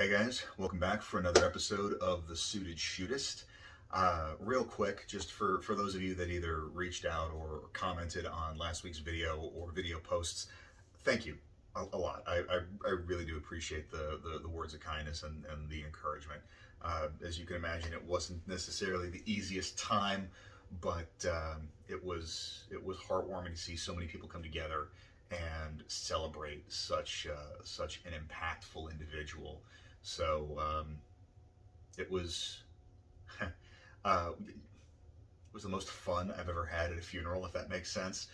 Hey guys, welcome back for another episode of The Suited Shootist. Real quick, just for those of you that either reached out or commented on last week's video or video posts, thank you a lot. I really do appreciate the words of kindness and the encouragement. As you can imagine, it wasn't necessarily the easiest time, but it was heartwarming to see so many people come together and celebrate such an impactful individual. So it was it was the most fun I've ever had at a funeral, if that makes sense.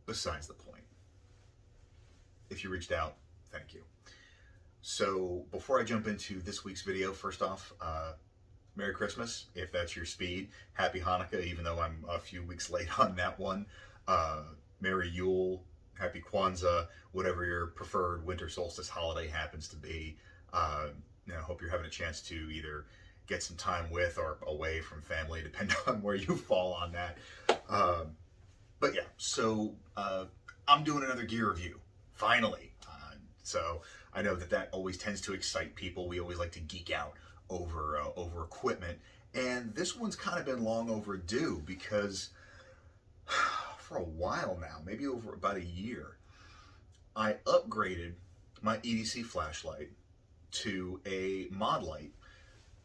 Besides the point, if you reached out, thank you. So before I jump into this week's video, first off, Merry Christmas, if that's your speed. Happy Hanukkah, even though I'm a few weeks late on that one. Merry Yule, Happy Kwanzaa, whatever your preferred winter solstice holiday happens to be. I hope you're having a chance to either get some time with or away from family, depending on where you fall on that. But yeah, so I'm doing another gear review, finally. So I know that always tends to excite people. We always like to geek out over equipment. And this one's kind of been long overdue because for a while now, maybe over about a year, I upgraded my EDC flashlight to a Modlite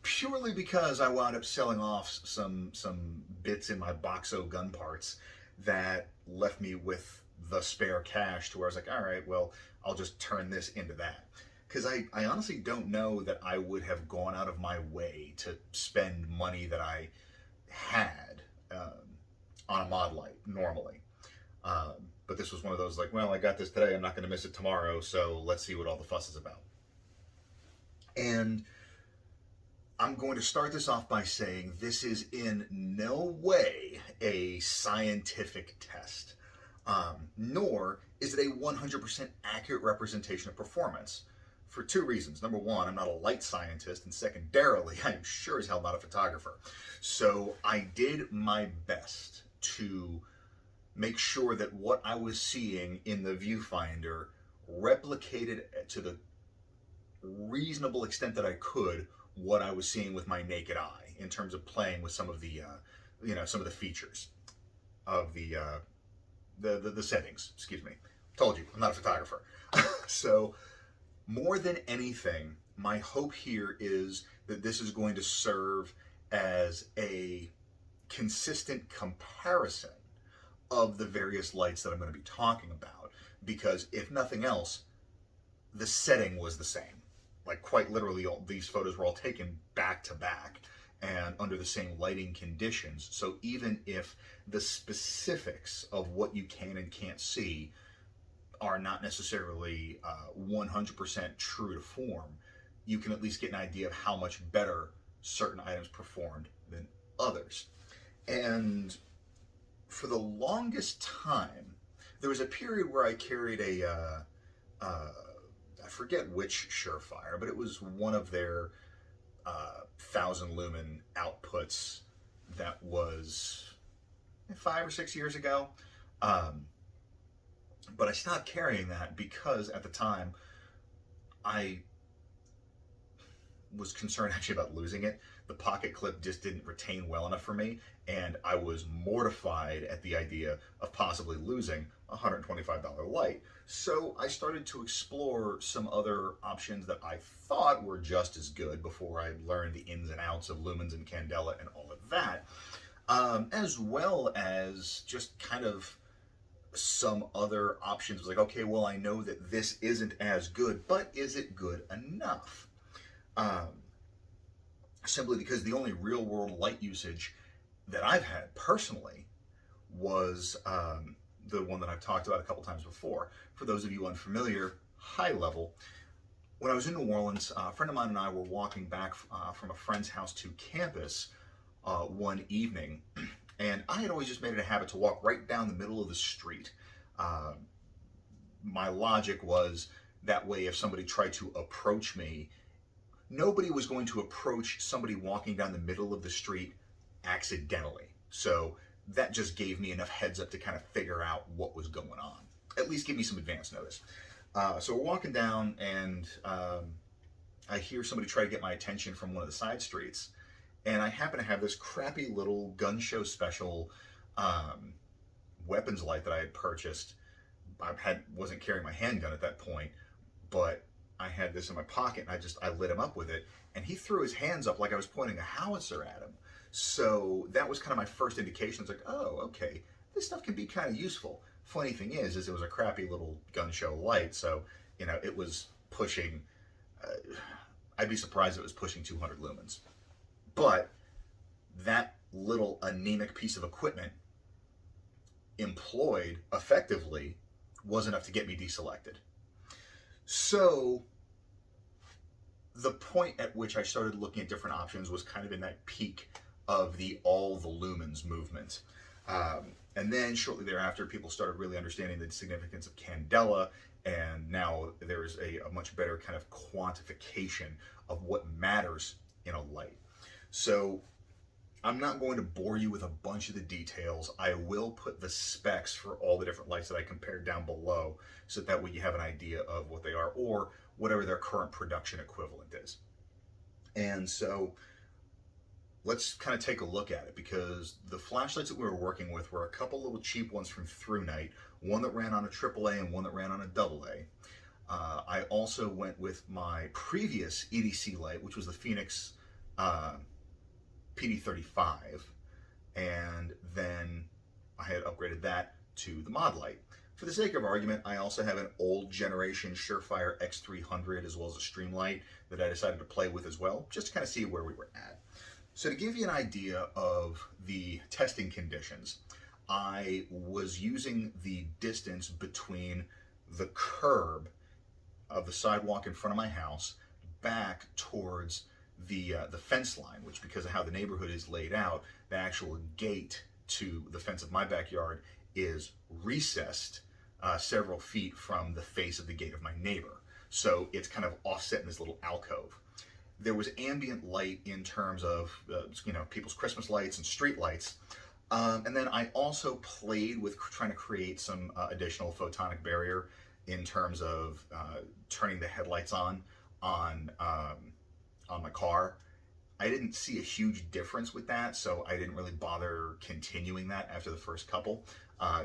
purely because I wound up selling off some bits in my Boxo gun parts that left me with the spare cash to where I was like, all right, well, I'll just turn this into that. Because I honestly don't know that I would have gone out of my way to spend money that I had on a Modlite normally. But this was one of those like, well, I got this today, I'm not going to miss it tomorrow, so let's see what all the fuss is about. And I'm going to start this off by saying this is in no way a scientific test, nor is it a 100% accurate representation of performance. For two reasons. Number one, I'm not a light scientist, and secondarily, I am sure as hell not a photographer. So I did my best to make sure that what I was seeing in the viewfinder replicated to the reasonable extent that I could what I was seeing with my naked eye in terms of playing with some of the some of the features of the settings. Excuse me. Told you, I'm not a photographer. So more than anything, my hope here is that this is going to serve as a consistent comparison of the various lights that I'm going to be talking about, because if nothing else, the setting was the same. Like quite literally, these photos were all taken back to back and under the same lighting conditions. So even if the specifics of what you can and can't see are not necessarily 100% true to form, you can at least get an idea of how much better certain items performed than others. And for the longest time, there was a period where I carried I forget which Surefire, but it was one of their 1,000 lumen outputs that was 5 or 6 years ago. But I stopped carrying that because at the time I was concerned actually about losing it. The pocket clip just didn't retain well enough for me, and I was mortified at the idea of possibly losing a $125 light. So I started to explore some other options that I thought were just as good before I learned the ins and outs of Lumens and Candela and all of that, as well as just kind of some other options. It was like, okay, well, I know that this isn't as good, but is it good enough? Simply because the only real world light usage that I've had personally was the one that I've talked about a couple times before. For those of you unfamiliar, high level, when I was in New Orleans, a friend of mine and I were walking back from a friend's house to campus one evening, and I had always just made it a habit to walk right down the middle of the street. My logic was that way if somebody tried to approach me, nobody was going to approach somebody walking down the middle of the street accidentally. So that just gave me enough heads up to kind of figure out what was going on. At least give me some advance notice. So we're walking down, and I hear somebody try to get my attention from one of the side streets, and I happen to have this crappy little gun show special weapons light that I had purchased. Wasn't carrying my handgun at that point, but I had this in my pocket, and I lit him up with it, and he threw his hands up like I was pointing a howitzer at him. So that was kind of my first indication. It's like, oh, okay, this stuff can be kind of useful. Funny thing is it was a crappy little gun show light, so it was pushing. I'd be surprised if it was pushing 200 lumens, but that little anemic piece of equipment employed effectively was enough to get me deselected. So the point at which I started looking at different options was kind of in that peak of all the lumens movement. And then shortly thereafter, people started really understanding the significance of Candela, and now there's a much better kind of quantification of what matters in a light. So I'm not going to bore you with a bunch of the details. I will put the specs for all the different lights that I compared down below, so that way you have an idea of what they are, or whatever their current production equivalent is. And so let's kind of take a look at it, because the flashlights that we were working with were a couple little cheap ones from ThruNite, one that ran on a AAA and one that ran on a AA. I also went with my previous EDC light, which was the Phoenix PD35, and then I had upgraded that to the Modlite. For the sake of argument, I also have an old generation Surefire X300 as well as a Streamlight that I decided to play with as well, just to kind of see where we were at. So to give you an idea of the testing conditions, I was using the distance between the curb of the sidewalk in front of my house back towards the fence line, which, because of how the neighborhood is laid out, the actual gate to the fence of my backyard is recessed several feet from the face of the gate of my neighbor. So it's kind of offset in this little alcove. There was ambient light in terms of people's Christmas lights and street lights. And then I also played with trying to create some additional photonic barrier in terms of turning the headlights on my car. I didn't see a huge difference with that, so I didn't really bother continuing that after the first couple,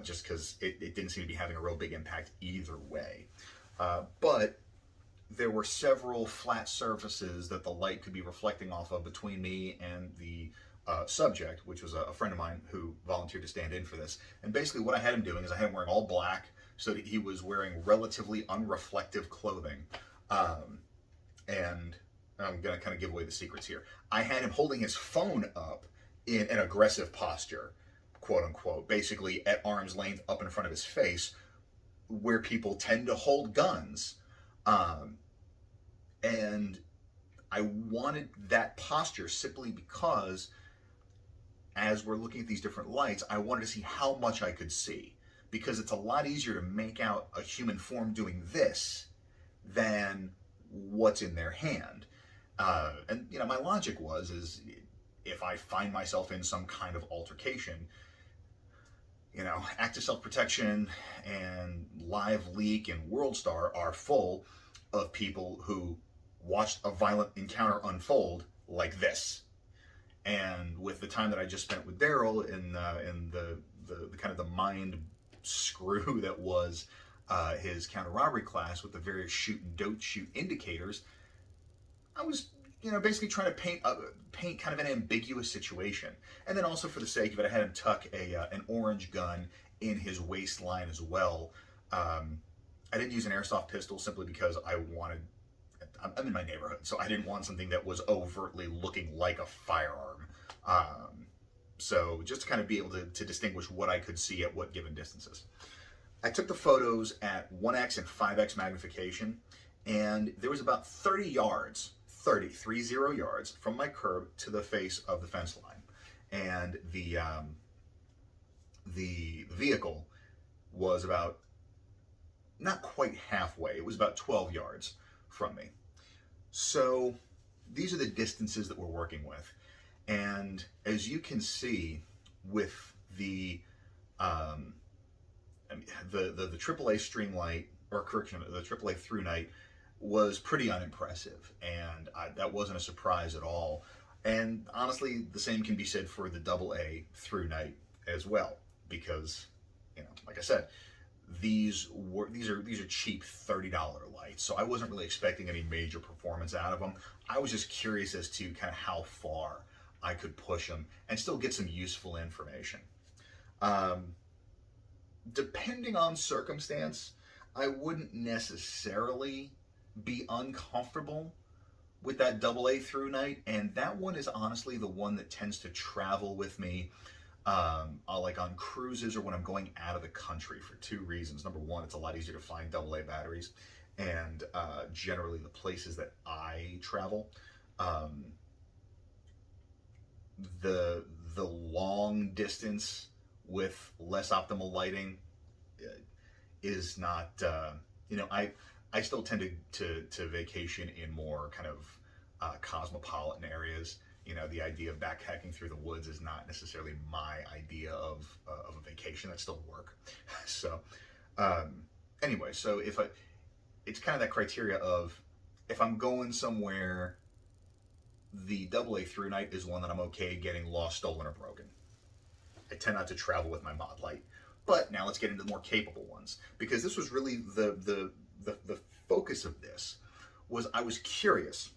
just because it didn't seem to be having a real big impact either way. But there were several flat surfaces that the light could be reflecting off of between me and the subject, which was a friend of mine who volunteered to stand in for this. And basically what I had him doing is I had him wearing all black, so that he was wearing relatively unreflective clothing. And I'm going to kind of give away the secrets here. I had him holding his phone up in an aggressive posture, quote unquote, basically at arm's length up in front of his face, where people tend to hold guns. And I wanted that posture simply because, as we're looking at these different lights, I wanted to see how much I could see, because it's a lot easier to make out a human form doing this than what's in their hand. And my logic is if I find myself in some kind of altercation, Active Self-Protection and Live Leak and WorldStar are full of people who watched a violent encounter unfold like this. And with the time that I just spent with Daryl in the kind of the mind screw that was his counter-robbery class with the various shoot and don't shoot indicators, I was basically trying to paint kind of an ambiguous situation. And then also, for the sake of it, I had him tuck an orange gun in his waistline as well. I didn't use an airsoft pistol simply because I'm in my neighborhood, so I didn't want something that was overtly looking like a firearm. So just to kind of be able to distinguish what I could see at what given distances. I took the photos at 1x and 5x magnification, and there was about 30 yards from my curb to the face of the fence line. And the vehicle was about, not quite halfway, it was about 12 yards from me. So these are the distances that we're working with. And as you can see with the AAA Streamlight, or correction, the AAA through night was pretty unimpressive, and that wasn't a surprise at all. And honestly, the same can be said for the AA through night as well, because, you know, like I said, these are cheap $30 lights, so I wasn't really expecting any major performance out of them. I was just curious as to kind of how far I could push them and still get some useful information. Depending on circumstance, I wouldn't necessarily be uncomfortable with that AA through night, and that one is honestly the one that tends to travel with me, like on cruises or when I'm going out of the country, for two reasons. Number one, it's a lot easier to find AA batteries, and generally the places that I travel, the long distance with less optimal lighting is not, you know, I still tend to vacation in more kind of cosmopolitan areas. You know, the idea of backpacking through the woods is not necessarily my idea of a vacation. That's still work. So anyway, so it's kind of that criteria of, if I'm going somewhere, the AA through night is one that I'm okay getting lost, stolen, or broken. I tend not to travel with my Modlite. But now let's get into the more capable ones, because this was really the focus of this. Was I was curious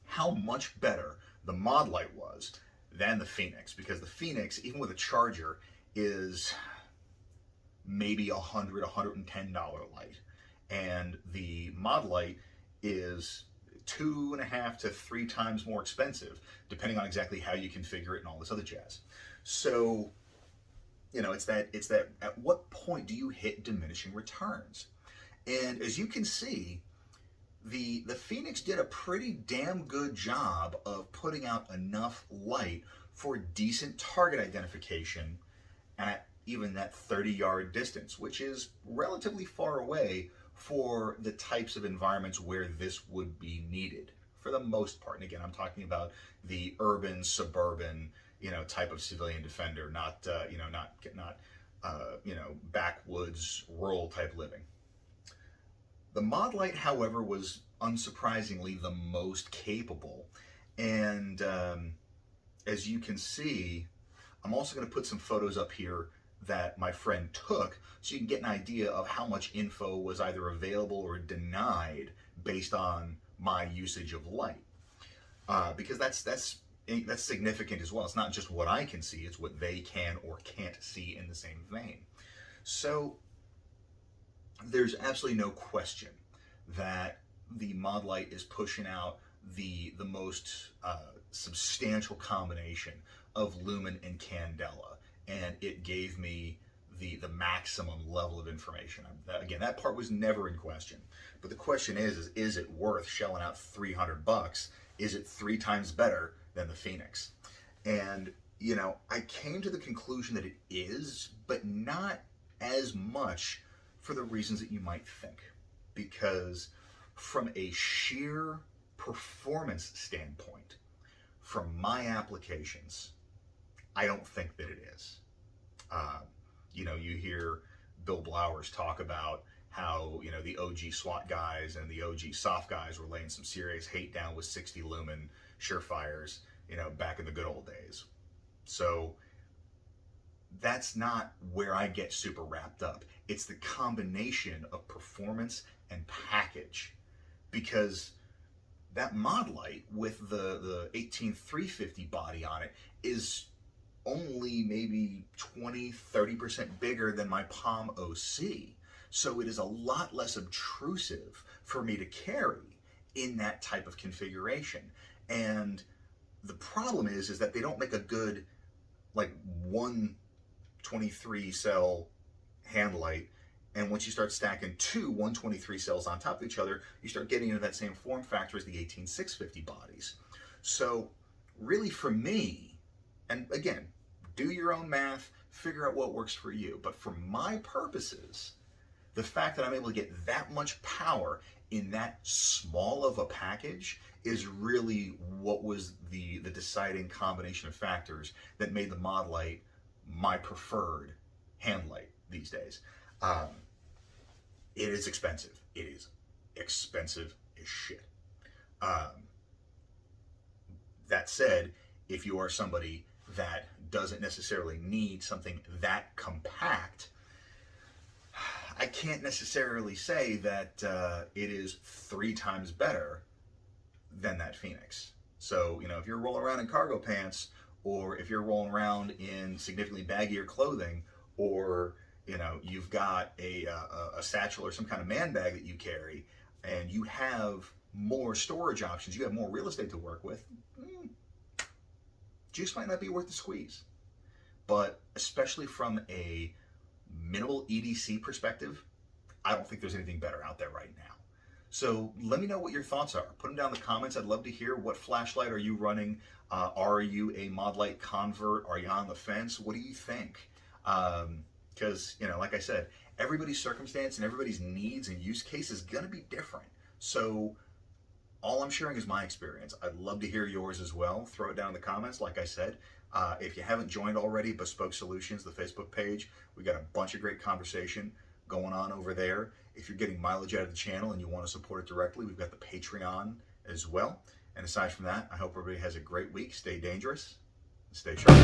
how much better the Modlite was than the Phoenix, because the Phoenix, even with a charger, is maybe $100, $110 light, and the Modlite is 2.5 to 3 times more expensive, depending on exactly how you configure it and all this other jazz. So, you know, it's that at what point do you hit diminishing returns? And as you can see, the Phoenix did a pretty damn good job of putting out enough light for decent target identification at even that 30-yard distance, which is relatively far away for the types of environments where this would be needed for the most part. And again, I'm talking about the urban, suburban, you know, type of civilian defender, not backwoods, rural type living. The Modlite, however, was unsurprisingly the most capable, and as you can see, I'm also going to put some photos up here that my friend took, so you can get an idea of how much info was either available or denied based on my usage of light, because that's significant as well. It's not just what I can see, it's what they can or can't see in the same vein. So there's absolutely no question that the Modlite is pushing out the most substantial combination of lumen and candela, and it gave me the maximum level of information. Again, that part was never in question, but the question is it worth shelling out $300? Is it 3 times better than the Phoenix? And, you know, I came to the conclusion that it is, but not as much for the reasons that you might think. Because from a sheer performance standpoint, from my applications, I don't think that it is. You know, you hear Bill Blowers talk about how, you know, the OG SWAT guys and the OG soft guys were laying some serious hate down with 60 lumen Surefires, you know, back in the good old days. So that's not where I get super wrapped up. It's the combination of performance and package, because that Modlite with the 18350 body on it is only maybe 20-30% bigger than my Palm OC. So it is a lot less obtrusive for me to carry in that type of configuration. And the problem is that they don't make a good, like, 123 cell hand light, and once you start stacking 2 123 cells on top of each other, you start getting into that same form factor as the 18650 bodies. So really, for me, and again, do your own math, figure out what works for you, but for my purposes, the fact that I'm able to get that much power in that small of a package is really what was the deciding combination of factors that made the Modlite my preferred hand light these days. It is expensive. It is expensive as shit. That said, if you are somebody that doesn't necessarily need something that compact, I can't necessarily say that it is 3 times better than that Phoenix. So, you know, if you're rolling around in cargo pants, or if you're rolling around in significantly baggier clothing, or, you know, you've got a satchel or some kind of man bag that you carry, and you have more storage options, you have more real estate to work with, juice might not be worth the squeeze. But especially from a minimal EDC perspective, I don't think there's anything better out there right now. So let me know what your thoughts are. Put them down in the comments. I'd love to hear, what flashlight are you running? Are you a Modlite convert? Are you on the fence? What do you think? Because, you know, like I said, everybody's circumstance and everybody's needs and use case is going to be different. So all I'm sharing is my experience. I'd love to hear yours as well. Throw it down in the comments. Like I said, if you haven't joined already, Bespoke Solutions, the Facebook page, we got a bunch of great conversation going on over there. If you're getting mileage out of the channel and you want to support it directly, we've got the Patreon as well. And aside from that, I hope everybody has a great week. Stay dangerous and stay sharp.